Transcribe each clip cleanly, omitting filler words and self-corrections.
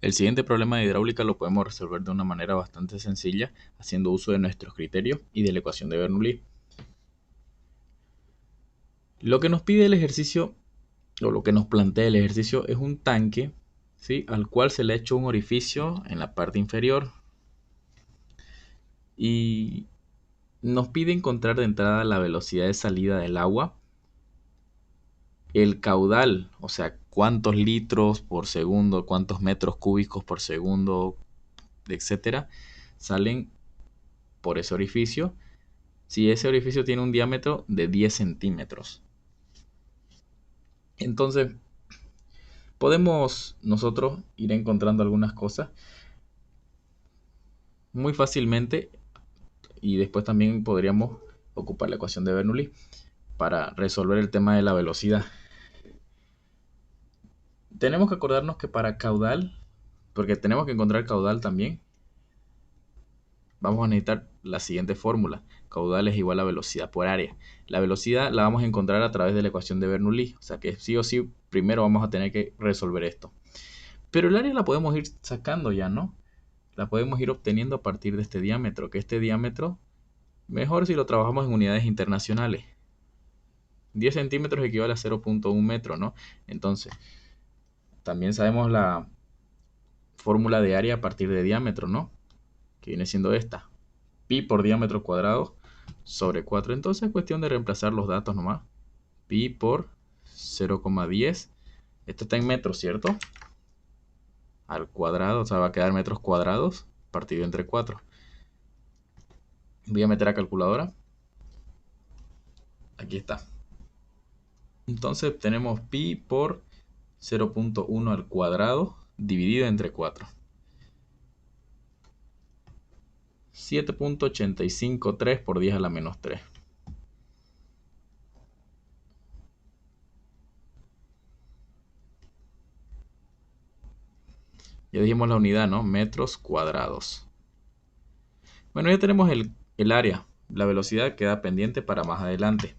El siguiente problema de hidráulica lo podemos resolver de una manera bastante sencilla, haciendo uso de nuestros criterios y de la ecuación de Bernoulli. Lo que nos pide el ejercicio, o lo que nos plantea el ejercicio, es un tanque, ¿sí?, al cual se le ha hecho un orificio en la parte inferior. Y nos pide encontrar de entrada la velocidad de salida del agua, el caudal, o sea, cuántos litros por segundo, cuántos metros cúbicos por segundo, etcétera, salen por ese orificio, si ese orificio tiene un diámetro de 10 centímetros. Entonces, podemos nosotros ir encontrando algunas cosas muy fácilmente y después también podríamos ocupar la ecuación de Bernoulli para resolver el tema de la velocidad. Tenemos que acordarnos que para caudal, porque tenemos que encontrar caudal también, vamos a necesitar la siguiente fórmula. Caudal es igual a velocidad por área. La velocidad la vamos a encontrar a través de la ecuación de Bernoulli. O sea que sí o sí, primero vamos a tener que resolver esto. Pero el área la podemos ir sacando ya, ¿no? La podemos ir obteniendo a partir de este diámetro. Que este diámetro, mejor si lo trabajamos en unidades internacionales. 10 centímetros equivale a 0.1 metro, ¿no? Entonces, también sabemos la fórmula de área a partir de diámetro, ¿no? Que viene siendo esta. Pi por diámetro cuadrado sobre 4. Entonces es cuestión de reemplazar los datos nomás. Pi por 0,10. Esto está en metros, ¿cierto? Al cuadrado, o sea, va a quedar metros cuadrados partido entre 4. Voy a meter a calculadora. Aquí está. Entonces tenemos pi por 0.1 al cuadrado dividido entre 4. 7.853 por 10 a la menos 3. Ya dijimos la unidad, ¿no? Metros cuadrados. Bueno, ya tenemos el área. La velocidad queda pendiente para más adelante.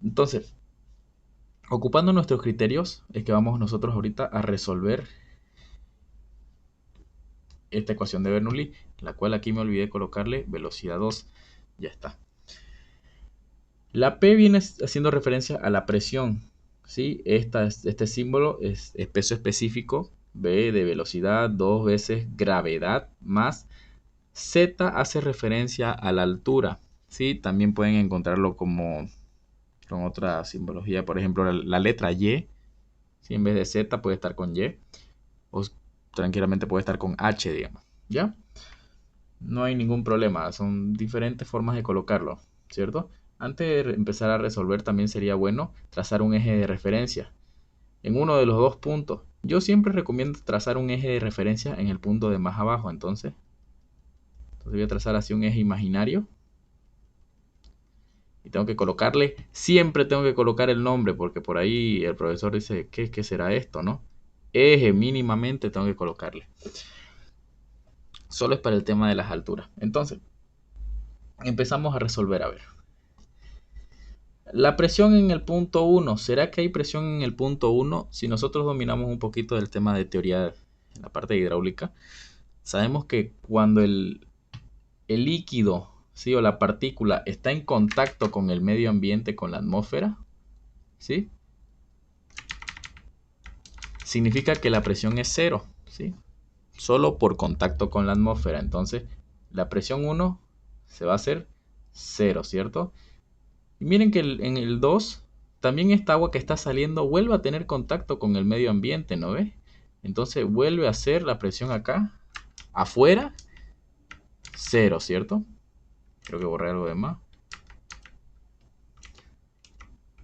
Entonces, ocupando nuestros criterios, es que vamos nosotros ahorita a resolver esta ecuación de Bernoulli, la cual aquí me olvidé colocarle velocidad 2. Ya está. La P viene haciendo referencia a la presión, ¿sí? Este símbolo es peso específico, V de velocidad, 2 veces gravedad, más Z hace referencia a la altura, ¿sí? También pueden encontrarlo como con otra simbología, por ejemplo, la letra Y, ¿sí? En vez de Z puede estar con Y, o tranquilamente puede estar con H, digamos, ¿ya? No hay ningún problema, son diferentes formas de colocarlo, ¿cierto? Antes de empezar a resolver también sería bueno trazar un eje de referencia en uno de los dos puntos. Yo siempre recomiendo trazar un eje de referencia en el punto de más abajo, entonces voy a trazar así un eje imaginario y tengo que colocarle, siempre tengo que colocar el nombre porque por ahí el profesor dice, ¿qué será esto, no? Eje mínimamente tengo que colocarle. Solo es para el tema de las alturas. Entonces, empezamos a resolver, a ver. La presión en el punto 1. ¿Será que hay presión en el punto 1? Si nosotros dominamos un poquito del tema de teoría en la parte de hidráulica, sabemos que cuando el líquido, ¿sí?, o la partícula está en contacto con el medio ambiente, con la atmósfera, ¿sí?, significa que la presión es cero, ¿sí?, solo por contacto con la atmósfera. Entonces, la presión 1 se va a hacer 0, ¿cierto? Y miren que en el 2, también esta agua que está saliendo vuelve a tener contacto con el medio ambiente, ¿no ves? Entonces vuelve a hacer la presión acá, afuera, 0, ¿cierto? Creo que borré algo de más.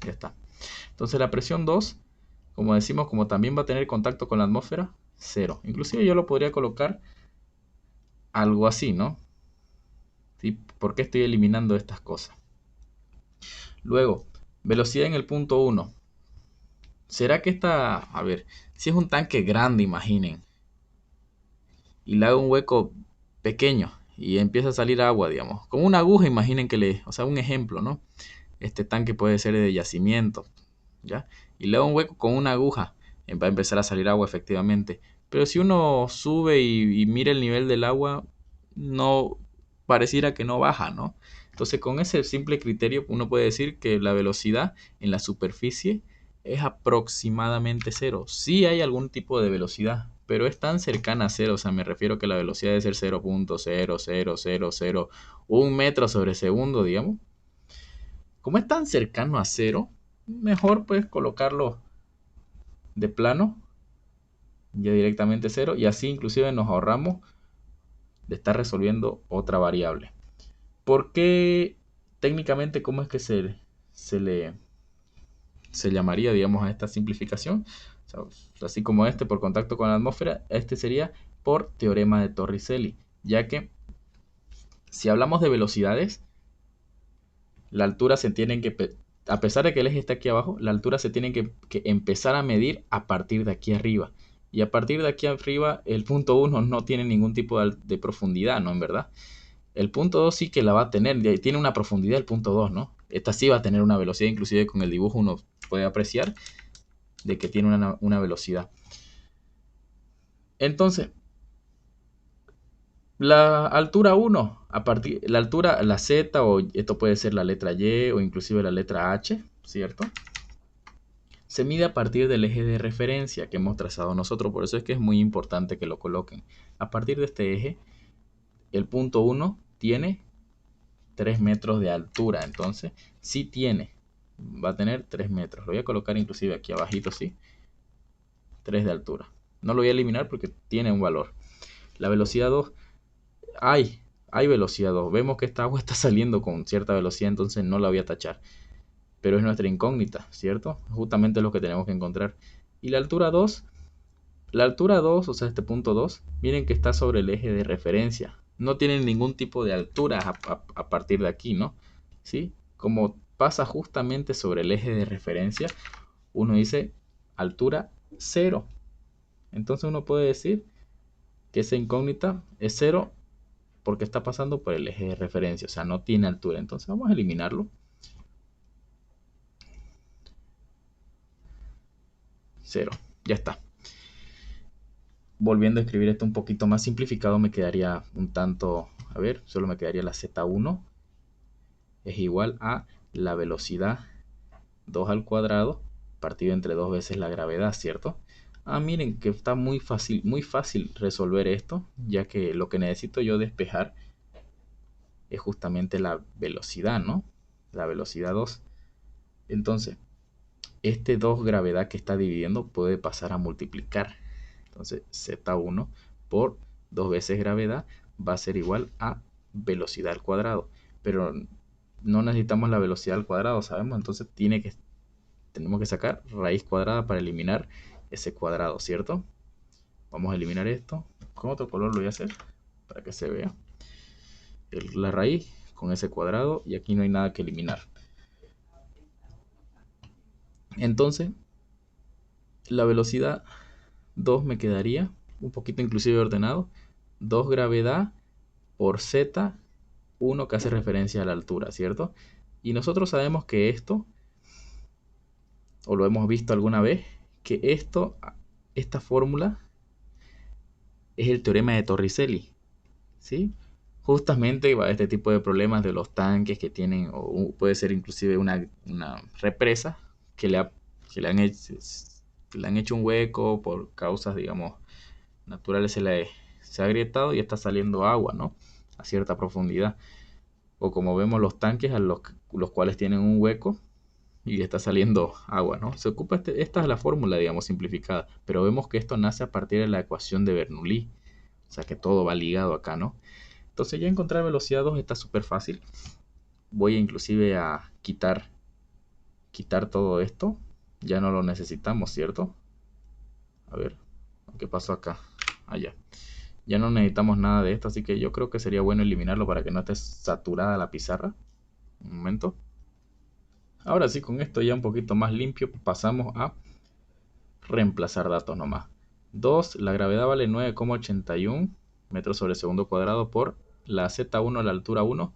Ya está. Entonces la presión 2, como decimos, como también va a tener contacto con la atmósfera, 0. Inclusive yo lo podría colocar algo así, ¿no? ¿Sí? ¿Por qué estoy eliminando estas cosas? Luego, velocidad en el punto 1. ¿Será que esta, a ver, si es un tanque grande, imaginen, y le hago un hueco pequeño y empieza a salir agua, digamos, con una aguja, imaginen o sea, un ejemplo, ¿no? Este tanque puede ser de yacimiento, ¿ya? Y le hago un hueco con una aguja, va a empezar a salir agua efectivamente. Pero si uno sube y mira el nivel del agua, no pareciera que no baja, ¿no? Entonces, con ese simple criterio, uno puede decir que la velocidad en la superficie es aproximadamente cero. Sí hay algún tipo de velocidad, pero es tan cercana a cero, o sea, me refiero que la velocidad debe ser 0.00001 metro sobre segundo, digamos. Como es tan cercano a cero, mejor pues colocarlo de plano, ya directamente cero, y así inclusive nos ahorramos de estar resolviendo otra variable. ¿Por qué técnicamente cómo es que se le se llamaría, digamos, a esta simplificación? O sea, así como este por contacto con la atmósfera, este sería por teorema de Torricelli, ya que si hablamos de velocidades, la altura se tiene que, a pesar de que el eje está aquí abajo, la altura se tiene que empezar a medir a partir de aquí arriba. Y a partir de aquí arriba, el punto 1 no tiene ningún tipo de profundidad, ¿no? En verdad. El punto 2 sí que la va a tener, tiene una profundidad el punto 2, ¿no? Esta sí va a tener una velocidad, inclusive con el dibujo uno puede apreciar de que tiene una velocidad. Entonces, la altura 1, a partir, la altura, la Z, o esto puede ser la letra Y, o inclusive la letra H, ¿cierto? Se mide a partir del eje de referencia que hemos trazado nosotros, por eso es que es muy importante que lo coloquen. A partir de este eje, el punto 1 tiene 3 metros de altura, entonces sí tiene, va a tener 3 metros. Lo voy a colocar inclusive aquí abajito, sí, 3 de altura. No lo voy a eliminar porque tiene un valor. La velocidad 2, hay velocidad 2. Vemos que esta agua está saliendo con cierta velocidad, entonces no la voy a tachar. Pero es nuestra incógnita, ¿cierto? Justamente lo que tenemos que encontrar. Y la altura 2, o sea, este punto 2, miren que está sobre el eje de referencia. No tienen ningún tipo de altura a partir de aquí, ¿no? ¿Sí? Como pasa justamente sobre el eje de referencia, uno dice altura 0. Entonces uno puede decir que esa incógnita es 0 porque está pasando por el eje de referencia, o sea, no tiene altura. Entonces vamos a eliminarlo. 0, ya está. Volviendo a escribir esto un poquito más simplificado, me quedaría un tanto, a ver, solo me quedaría la Z1 es igual a la velocidad 2 al cuadrado partido entre 2 veces la gravedad, ¿cierto? Ah, miren que está muy fácil resolver esto, ya que lo que necesito yo despejar es justamente la velocidad, ¿no? La velocidad 2. Entonces, este 2 gravedad que está dividiendo puede pasar a multiplicar. Entonces, Z1 por 2 veces gravedad va a ser igual a velocidad al cuadrado. Pero no necesitamos la velocidad al cuadrado, ¿sabemos? Entonces tenemos que sacar raíz cuadrada para eliminar ese cuadrado, ¿cierto? Vamos a eliminar esto. Con otro color lo voy a hacer para que se vea. La raíz con ese cuadrado y aquí no hay nada que eliminar. Entonces, la velocidad 2 me quedaría un poquito inclusive ordenado. 2 gravedad por Z1 que hace referencia a la altura, ¿cierto? Y nosotros sabemos que esto, o lo hemos visto alguna vez, que esta fórmula es el teorema de Torricelli, ¿sí? Justamente va este tipo de problemas de los tanques que tienen, o puede ser inclusive una represa que que le han hecho un hueco por causas, digamos, naturales, se ha agrietado y está saliendo agua, ¿no? A cierta profundidad. O como vemos los tanques a los cuales tienen un hueco y está saliendo agua, ¿no? Se ocupa esta es la fórmula, digamos, simplificada, pero vemos que esto nace a partir de la ecuación de Bernoulli, o sea que todo va ligado acá, ¿no? Entonces ya encontrar velocidad 2 está súper fácil. Voy inclusive a quitar todo esto, ya no lo necesitamos, ¿cierto? A ver, ¿qué pasó acá? Allá. Ya no necesitamos nada de esto, así que yo creo que sería bueno eliminarlo para que no esté saturada la pizarra. Un momento. Ahora sí, con esto ya un poquito más limpio, pasamos a reemplazar datos nomás. 2, la gravedad vale 9,81 metros sobre segundo cuadrado por la Z1 a la altura 1.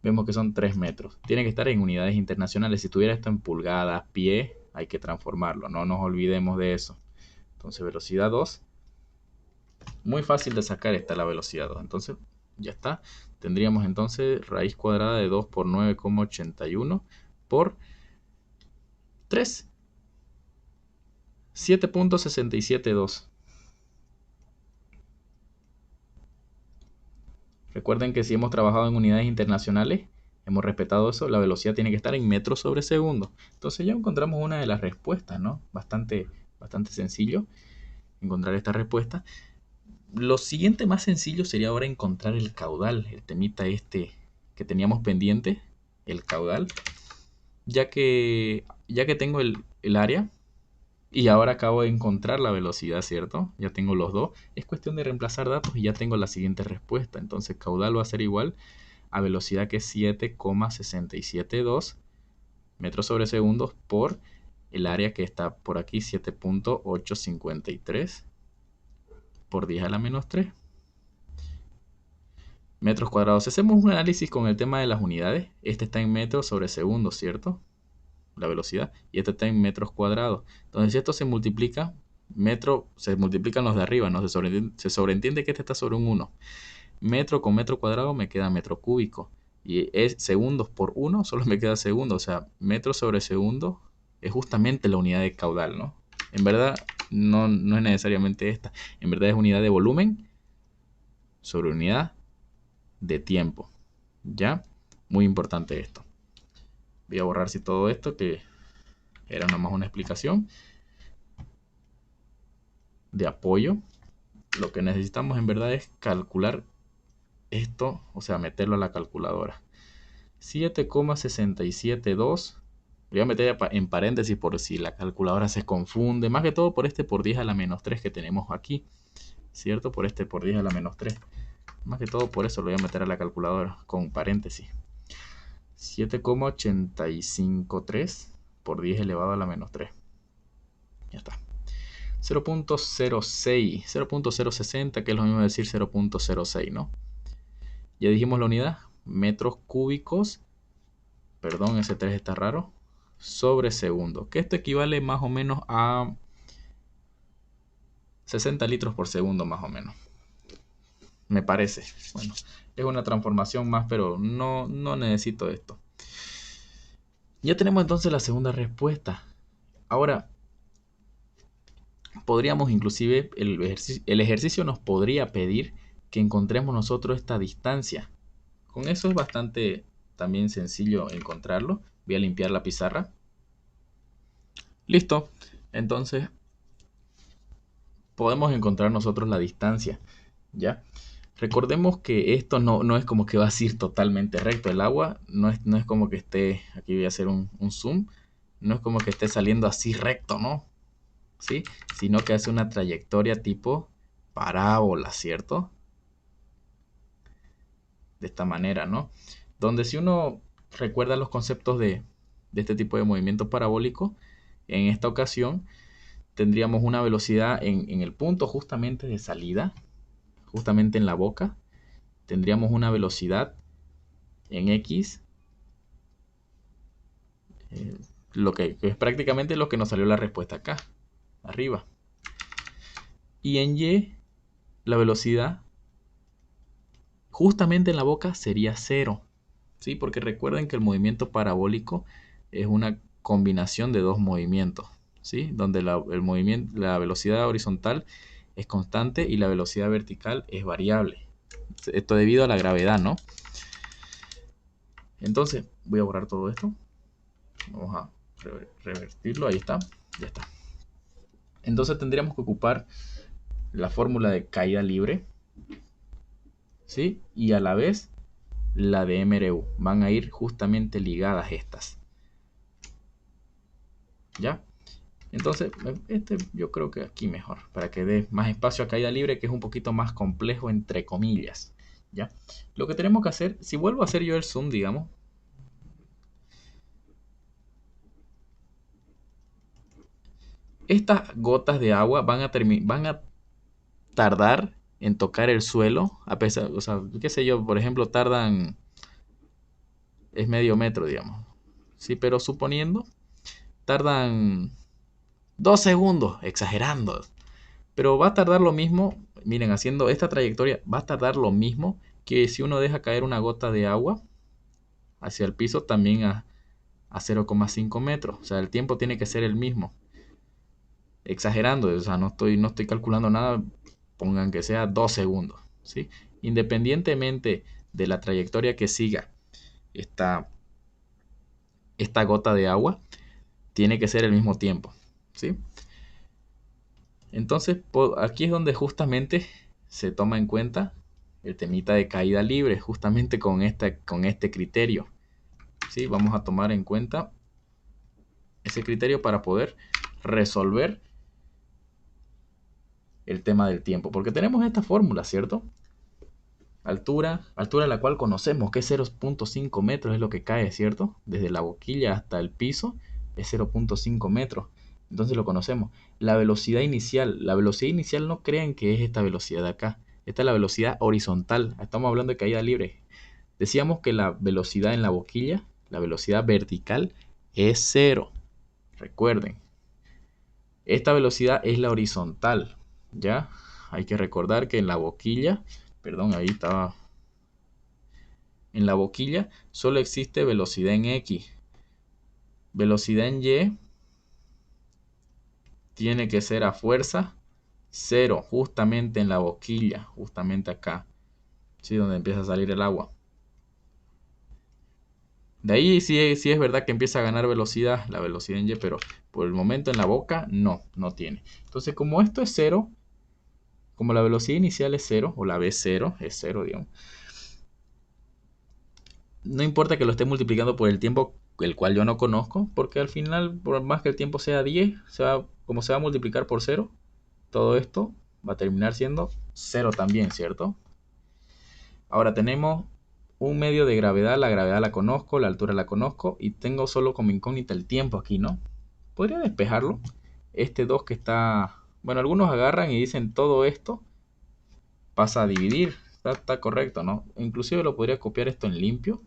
Vemos que son 3 metros. Tiene que estar en unidades internacionales. Si tuviera esto en pulgadas, pie, hay que transformarlo. No nos olvidemos de eso. Entonces velocidad 2. Muy fácil de sacar esta la velocidad 2. Entonces ya está. Tendríamos entonces raíz cuadrada de 2 por 9,81 por 3. 7.672. Recuerden que si hemos trabajado en unidades internacionales, hemos respetado eso, la velocidad tiene que estar en metros sobre segundo. Entonces ya encontramos una de las respuestas, ¿no? Bastante sencillo encontrar esta respuesta. Lo siguiente más sencillo sería ahora encontrar el caudal, el temita este que teníamos pendiente, el caudal, ya que tengo el área y ahora acabo de encontrar la velocidad, ¿cierto? Ya tengo los dos. Es cuestión de reemplazar datos y ya tengo la siguiente respuesta. Entonces caudal va a ser igual a velocidad que es 7,672 metros sobre segundos por el área que está por aquí, 7.853 por 10 a la menos 3 metros cuadrados. Si hacemos un análisis con el tema de las unidades, este está en metros sobre segundos, ¿cierto? La velocidad, y este está en metros cuadrados. Entonces, si esto se multiplica, se multiplican los de arriba, ¿no? Se sobreentiende que este está sobre un 1. Metro con metro cuadrado me queda metro cúbico. Y es segundos por 1, solo me queda segundo. O sea, metro sobre segundo es justamente la unidad de caudal, ¿no? En verdad, no es necesariamente esta. En verdad es unidad de volumen sobre unidad de tiempo. ¿Ya? Muy importante esto. Voy a borrar todo esto, que era nada más una explicación de apoyo. Lo que necesitamos en verdad es calcular esto, o sea, meterlo a la calculadora. 7,672. Voy a meter en paréntesis por si la calculadora se confunde. Más que todo por este por 10 a la menos 3 que tenemos aquí. ¿Cierto? Por este por 10 a la menos 3. Más que todo por eso lo voy a meter a la calculadora con paréntesis. 7,853 por 10 elevado a la menos 3. Ya está. 0.06, 0.060, que es lo mismo decir 0.06, ¿no? Ya dijimos la unidad, metros cúbicos, perdón, ese 3 está raro, sobre segundo, que esto equivale más o menos a 60 litros por segundo, más o menos. Me parece. Bueno, es una transformación más, pero no necesito esto. Ya tenemos entonces la segunda respuesta. Ahora, podríamos inclusive, el ejercicio nos podría pedir que encontremos nosotros esta distancia. Con eso es bastante también sencillo encontrarlo. Voy a limpiar la pizarra. Listo. Entonces, podemos encontrar nosotros la distancia. ¿Ya? Recordemos que esto no es como que va a ir totalmente recto. El agua no es como que esté, aquí voy a hacer un zoom, no es como que esté saliendo así recto, ¿no? ¿Sí? Sino que hace una trayectoria tipo parábola, ¿cierto? De esta manera, ¿no? Donde si uno recuerda los conceptos de este tipo de movimiento parabólico, en esta ocasión tendríamos una velocidad en el punto justamente de salida, justamente en la boca, tendríamos una velocidad en X, lo que es prácticamente lo que nos salió la respuesta acá, arriba. Y en Y, la velocidad justamente en la boca sería 0. ¿Sí? Porque recuerden que el movimiento parabólico es una combinación de dos movimientos, ¿sí? Donde la velocidad horizontal es constante y la velocidad vertical es variable. Esto debido a la gravedad, ¿no? Entonces, voy a borrar todo esto. Vamos a revertirlo, ahí está, ya está. Entonces tendríamos que ocupar la fórmula de caída libre, ¿sí? Y a la vez la de MRU. Van a ir justamente ligadas estas. ¿Ya? Entonces, yo creo que aquí mejor, para que dé más espacio a caída libre, que es un poquito más complejo, entre comillas. ¿Ya? Lo que tenemos que hacer, si vuelvo a hacer yo el zoom, digamos, estas gotas de agua van a tardar en tocar el suelo, a pesar, o sea, qué sé yo, por ejemplo, es medio metro, digamos. Sí, pero suponiendo, tardan 2 segundos, exagerando. Pero va a tardar lo mismo, miren, haciendo esta trayectoria, va a tardar lo mismo que si uno deja caer una gota de agua hacia el piso también a 0,5 metros. O sea, el tiempo tiene que ser el mismo. Exagerando, o sea, no estoy calculando nada, pongan que sea 2 segundos, ¿sí? Independientemente de la trayectoria que siga esta, esta gota de agua, tiene que ser el mismo tiempo, ¿sí? Entonces, aquí es donde justamente se toma en cuenta el temita de caída libre, justamente con este criterio, ¿sí? Vamos a tomar en cuenta ese criterio para poder resolver el tema del tiempo, porque tenemos esta fórmula, ¿cierto? Altura la cual conocemos que es 0,5 metros es lo que cae, ¿cierto? Desde la boquilla hasta el piso es 0,5 metros. Entonces lo conocemos. La velocidad inicial no crean que es esta velocidad de acá. Esta es la velocidad horizontal. Estamos hablando de caída libre. Decíamos que la velocidad en la boquilla, la velocidad vertical, es cero. Recuerden, esta velocidad es la horizontal, ¿ya? Hay que recordar que en la boquilla, perdón, ahí estaba. En la boquilla solo existe velocidad en X. Velocidad en Y tiene que ser a fuerza cero, justamente en la boquilla, justamente acá, ¿sí? Donde empieza a salir el agua. De ahí sí es verdad que empieza a ganar velocidad, la velocidad en Y, pero por el momento en la boca no tiene. Entonces, como esto es cero, como la velocidad inicial es cero, o la V0 es cero, digamos, no importa que lo esté multiplicando por el tiempo el cual yo no conozco, porque al final, por más que el tiempo sea 10, como se va a multiplicar por cero, todo esto va a terminar siendo cero también, ¿cierto? Ahora tenemos un medio de gravedad, la gravedad la conozco, la altura la conozco, y tengo solo como incógnita el tiempo aquí, ¿no? ¿Podría despejarlo? Este 2 que está... Bueno, algunos agarran y dicen todo esto pasa a dividir, está correcto, ¿no? Inclusive lo podría copiar esto en limpio,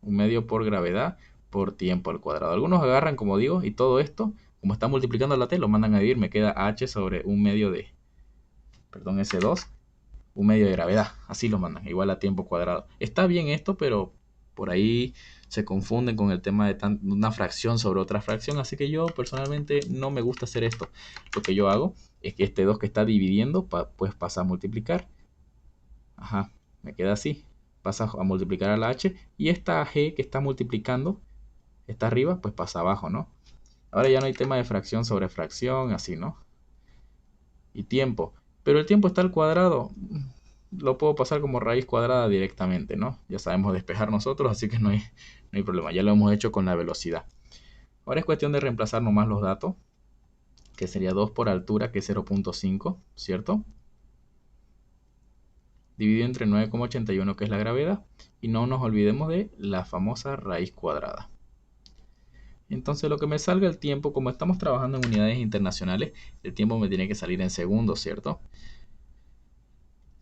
un medio por gravedad por tiempo al cuadrado. Algunos agarran, como digo, y todo esto, como está multiplicando la t, lo mandan a dividir. Me queda h sobre un medio de, perdón, S2, un medio de gravedad. Así lo mandan, igual a tiempo cuadrado. Está bien esto, pero por ahí se confunden con el tema de una fracción sobre otra fracción. Así que yo personalmente no me gusta hacer esto. Lo que yo hago es que este 2 que está dividiendo, pues pasa a multiplicar. Ajá, me queda así. Pasa a multiplicar a la h. Y esta g que está multiplicando está arriba, pues pasa abajo, ¿no? Ahora ya no hay tema de fracción sobre fracción, así, ¿no? Y tiempo. Pero el tiempo está al cuadrado. Lo puedo pasar como raíz cuadrada directamente, ¿no? Ya sabemos despejar nosotros, así que no hay problema. Ya lo hemos hecho con la velocidad. Ahora es cuestión de reemplazar nomás los datos, que sería 2 por altura, que es 0,5, ¿cierto? Dividido entre 9,81, que es la gravedad. Y no nos olvidemos de la famosa raíz cuadrada. Entonces lo que me salga el tiempo, como estamos trabajando en unidades internacionales, el tiempo me tiene que salir en segundos, ¿cierto?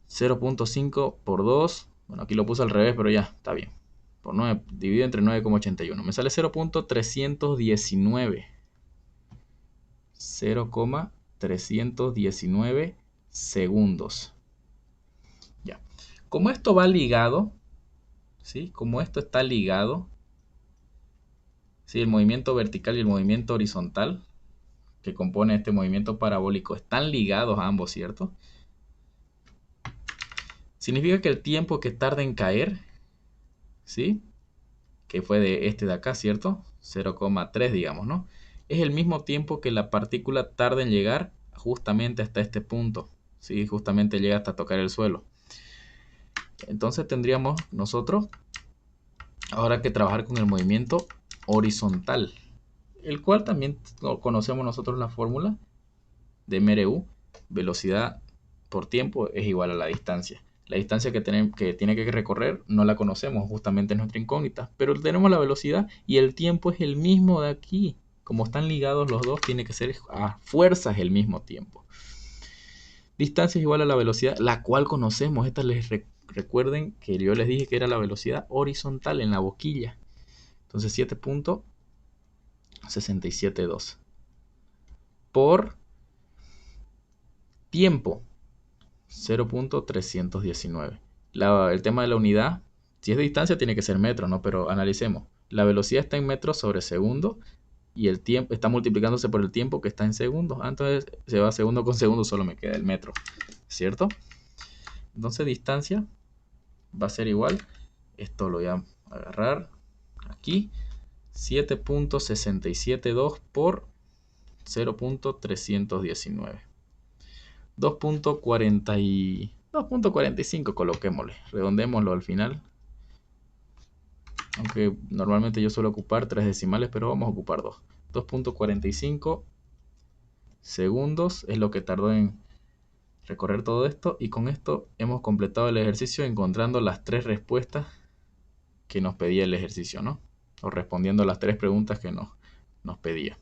0,5 por 2, bueno, aquí lo puse al revés, pero ya, está bien. Por 9, dividido entre 9,81, me sale 0,319. 0,319 segundos. Ya. Como esto va ligado, ¿sí? Como esto está ligado, ¿sí? El movimiento vertical y el movimiento horizontal que compone este movimiento parabólico están ligados a ambos, ¿cierto? Significa que el tiempo que tarda en caer, ¿sí? Que fue de este de acá, ¿cierto? 0,3, digamos, ¿no? Es el mismo tiempo que la partícula tarda en llegar justamente hasta este punto, ¿sí? Justamente llega hasta tocar el suelo. Entonces tendríamos nosotros ahora que trabajar con el movimiento horizontal, el cual también conocemos nosotros la fórmula de MRU, velocidad por tiempo es igual a la distancia. La distancia que tiene que recorrer no la conocemos, justamente es nuestra incógnita, pero tenemos la velocidad y el tiempo es el mismo de aquí. Como están ligados los dos, tiene que ser a fuerzas el mismo tiempo. Distancia es igual a la velocidad, la cual conocemos. Esta recuerden que yo les dije que era la velocidad horizontal en la boquilla. Entonces 7,672 por Tiempo, 0.319. El tema de la unidad, si es de distancia tiene que ser metro, ¿no? Pero analicemos. La velocidad está en metros sobre segundo y el tiempo está multiplicándose por el tiempo que está en segundos. Entonces se va segundo con segundo, solo me queda el metro, ¿cierto? Entonces distancia va a ser igual. Esto lo voy a agarrar aquí. 7.672 por 0.319. 2.45, coloquémosle. Redondémoslo al final. Aunque normalmente yo suelo ocupar 3 decimales, pero vamos a ocupar 2. 2.45 segundos es lo que tardó en recorrer todo esto. Y con esto hemos completado el ejercicio encontrando las 3 respuestas que nos pedía el ejercicio, ¿no? O respondiendo a las 3 preguntas que nos pedía.